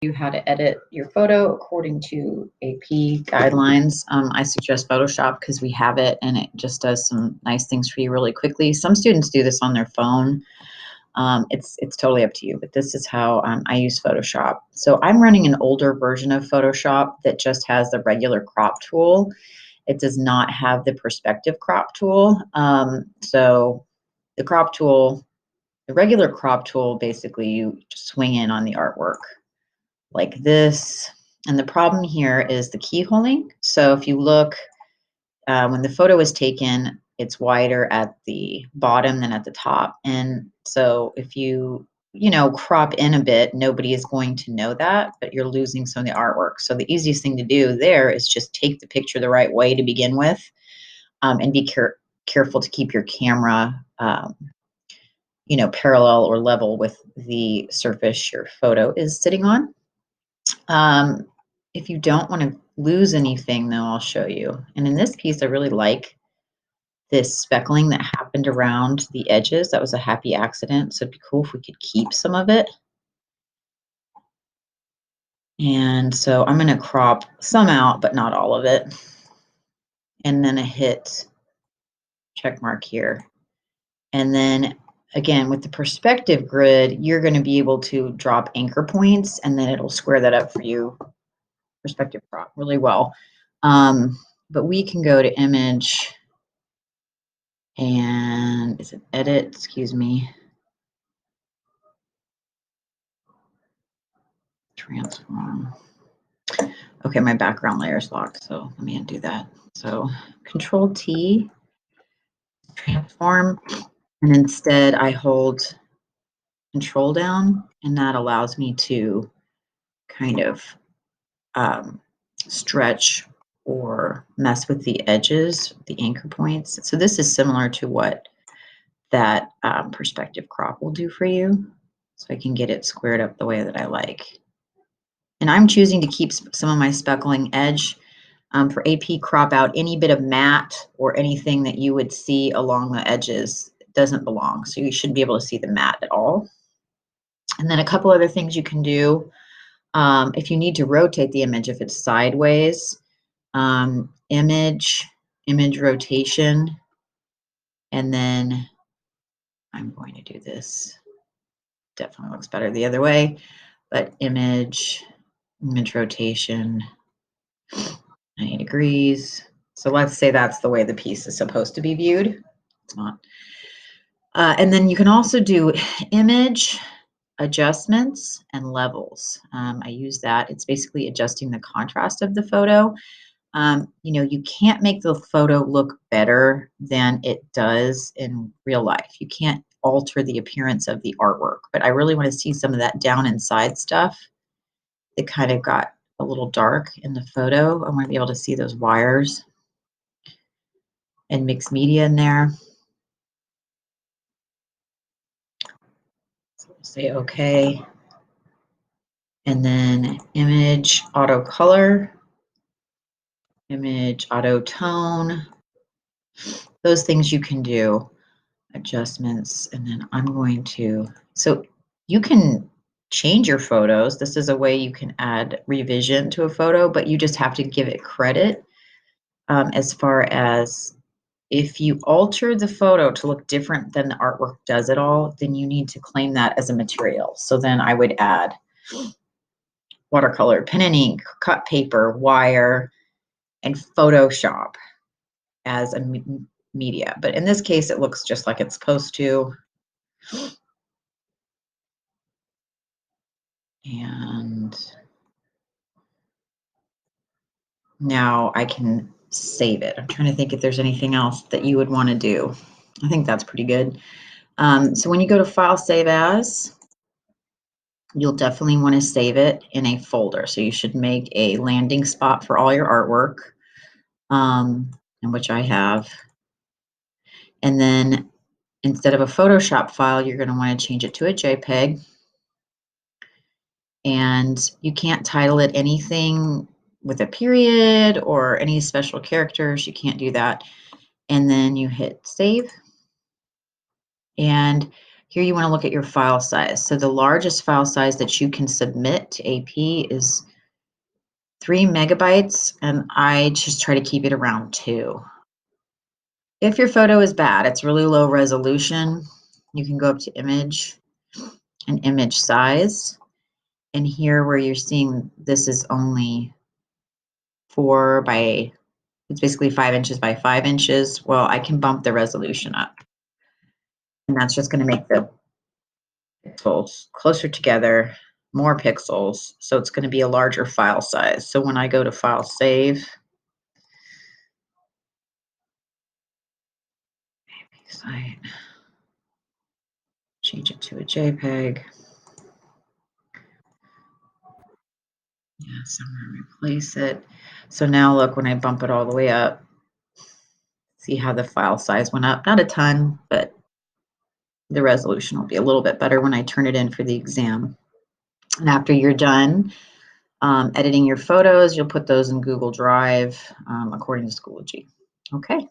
you how to edit your photo according to AP guidelines. I suggest Photoshop because we have it and it just does some nice things for you really quickly. Some students do this on their phone. It's totally up to you, but this is how I use Photoshop. So I'm running an older version of Photoshop that just has the regular crop tool. It does not have the perspective crop tool. So the crop tool, the regular crop tool, basically you swing in on the artwork like this. And the problem here is the keyholing. So if you look, when the photo is taken, it's wider at the bottom than at the top. And so if you know, crop in a bit, nobody is going to know that, but you're losing some of the artwork. So the easiest thing to do there is just take the picture the right way to begin with, and be careful to keep your camera, you know, parallel or level with the surface your photo is sitting on. If you don't want to lose anything, though, I'll show you. And in this piece, I really like this speckling that happened around the edges. That was a happy accident. So it'd be cool if we could keep some of it. And so I'm going to crop some out, but not all of it. And then I hit check mark here. And then again, with the perspective grid, you're going to be able to drop anchor points and then it'll square that up for you, perspective crop, really well. But we can go to image and is it edit? Excuse me. Transform. Okay, my background layer is locked, so let me undo that. So Control T, transform, and instead I hold Control down, and that allows me to kind of stretch or mess with the edges, the anchor points. So this is similar to what that perspective crop will do for you. So I can get it squared up the way that I like. And I'm choosing to keep some of my speckling edge. For AP, crop out any bit of matte or anything that you would see along the edges. It doesn't belong. So you shouldn't be able to see the matte at all. And then a couple other things you can do. If you need to rotate the image, if it's sideways, image rotation, and then I'm going to do this. Definitely looks better the other way, but image rotation, 90 degrees. So let's say that's the way the piece is supposed to be viewed. It's not. And then you can also do image adjustments and levels. I use that. It's basically adjusting the contrast of the photo. You know, you can't make the photo look better than it does in real life. You can't alter the appearance of the artwork, but I really want to see some of that down inside stuff. It kind of got a little dark in the photo. I want to be able to see those wires and mixed media in there. So we'll say okay. And then image auto color, image auto tone. Those things you can do, adjustments. And then I'm going to, so you can change your photos. This is a way you can add revision to a photo, but you just have to give it credit. As far as if you alter the photo to look different than the artwork does it all, then you need to claim that as a material. So then I would add watercolor, pen and ink, cut paper, wire, and Photoshop as a media. But in this case, it looks just like it's supposed to. And now I can save it. I'm trying to think if there's anything else that you would want to do. I think that's pretty good. So when you go to File, Save As, you'll definitely want to save it in a folder. So you should make a landing spot for all your artwork, in which I have. And then instead of a Photoshop file, you're going to want to change it to a JPEG. And you can't title it anything with a period or any special characters. You can't do that. And then you hit save. And Here you want to look at your file size. So the largest file size that you can submit to AP is 3 megabytes, and I just try to keep it around 2. If your photo is bad, it's really low resolution, you can go up to image and image size. And here where you're seeing this is only 4 by, it's basically 5 inches by 5 inches. Well, I can bump the resolution up. And that's just going to make the pixels closer together, more pixels. So it's going to be a larger file size. So when I go to file save, site, change it to a JPEG. Yes, I'm going to replace it. So now look, when I bump it all the way up, see how the file size went up? Not a ton, but the resolution will be a little bit better when I turn it in for the exam. And after you're done editing your photos, you'll put those in Google Drive according to Schoology. Okay.